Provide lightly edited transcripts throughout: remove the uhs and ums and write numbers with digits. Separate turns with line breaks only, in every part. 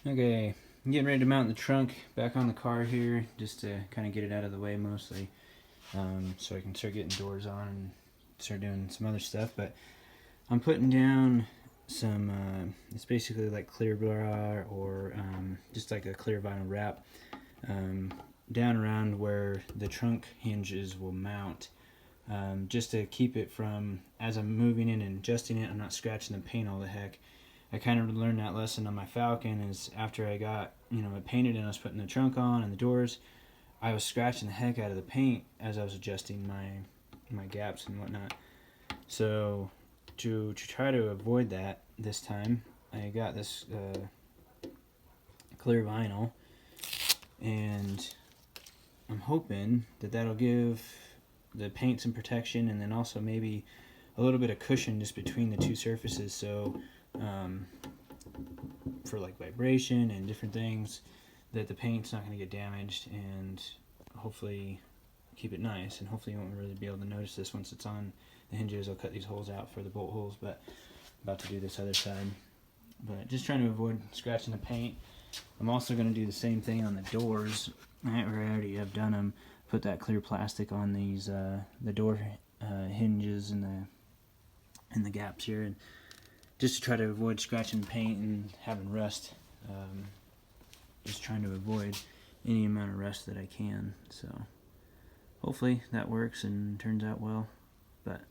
Okay, I'm getting ready to mount the trunk back on the car here, just to kind of get it out of the way mostly, so I can start getting doors on and start doing some other stuff. But I'm putting down some, it's basically like clear bra or just like a clear vinyl wrap down around where the trunk hinges will mount, just to keep it from, as I'm moving in and adjusting it, I'm not scratching the paint all the heck. I kind of learned that lesson on my Falcon, is after I got, it painted and I was putting the trunk on and the doors, I was scratching the heck out of the paint as I was adjusting my gaps and whatnot. So to try to avoid that this time, I got this clear vinyl, and I'm hoping that that'll give the paint some protection, and then also maybe a little bit of cushion just between the two surfaces, so for like vibration and different things, that the paint's not going to get damaged, and hopefully keep it nice. And hopefully you won't really be able to notice this once it's on the hinges. I'll cut these holes out for the bolt holes, but I'm about to do this other side. But just trying to avoid scratching the paint. I'm also going to do the same thing on the doors. I already have done them. Put that clear plastic on these the door hinges and the gaps here, and just to try to avoid scratching paint and having rust. Just trying to avoid any amount of rust that I can. So hopefully that works and turns out well. But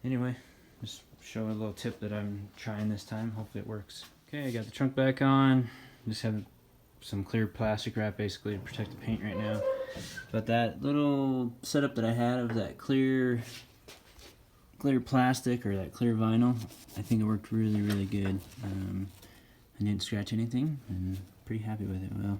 anyway, just show a little tip that I'm trying this time. Hopefully it works. Okay, I got the trunk back on. Just have some clear plastic wrap basically to protect the paint right now. But that little setup that I had of that clear plastic or that clear vinyl, I think it worked really good. I didn't scratch anything, and pretty happy with it. Well,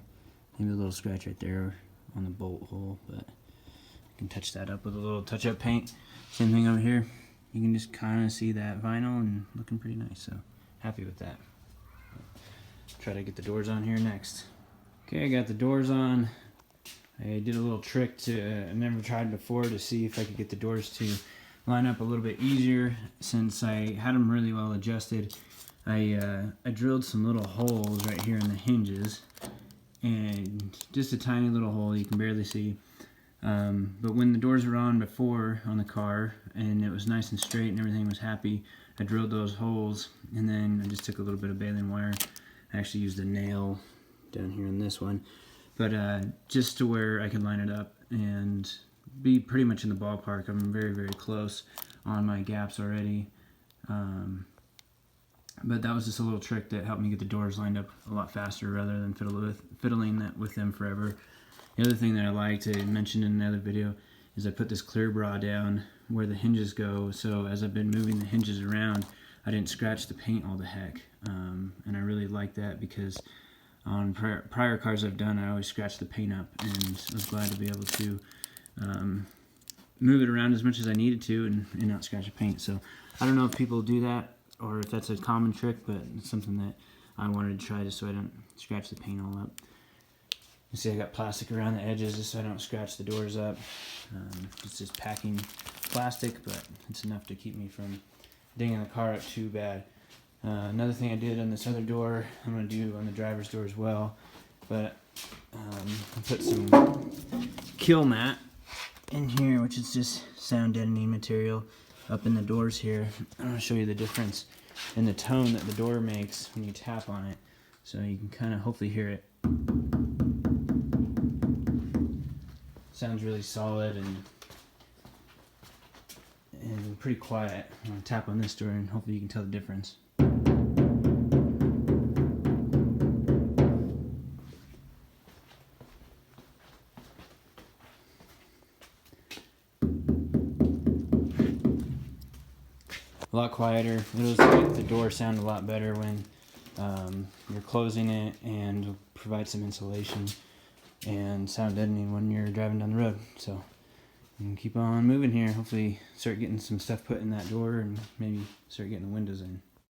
maybe a little scratch right there on the bolt hole, but I can touch that up with a little touch-up paint. Same thing over here. You can just kind of see that vinyl and looking pretty nice, so happy with that. Try to get the doors on here next. Okay, I got the doors on. I did a little trick I never tried before, to see if I could get the doors to line up a little bit easier. Since I had them really well adjusted, I drilled some little holes right here in the hinges, and just a tiny little hole you can barely see. But when the doors were on before on the car and it was nice and straight and everything was happy, I drilled those holes, and then I just took a little bit of baling wire. I actually used a nail down here in this one, but just to where I could line it up and be pretty much in the ballpark. I'm very close on my gaps already, but that was just a little trick that helped me get the doors lined up a lot faster rather than fiddling with them forever. The other thing that I liked, I mentioned in another video, is I put this clear bra down where the hinges go, so as I've been moving the hinges around, I didn't scratch the paint all the heck, and I really like that, because on prior cars I've done, I always scratch the paint up, and I was glad to be able to move it around as much as I needed to and not scratch the paint. So I don't know if people do that or if that's a common trick, but it's something that I wanted to try just so I don't scratch the paint all up. You see I got plastic around the edges just so I don't scratch the doors up. It's just packing plastic, but it's enough to keep me from dinging the car up too bad. Another thing I did on this other door, I'm going to do on the driver's door as well, but I put some kill mat in here, which is just sound deadening material, up in the doors here. I'm going to show you the difference in the tone that the door makes when you tap on it, so you can kind of hopefully hear it. Sounds really solid and pretty quiet. I'm going to tap on this door and hopefully you can tell the difference. A lot quieter. It'll make the door sound a lot better when you're closing it, and provide some insulation and sound deadening when you're driving down the road. So you can keep on moving here. Hopefully start getting some stuff put in that door, and maybe start getting the windows in.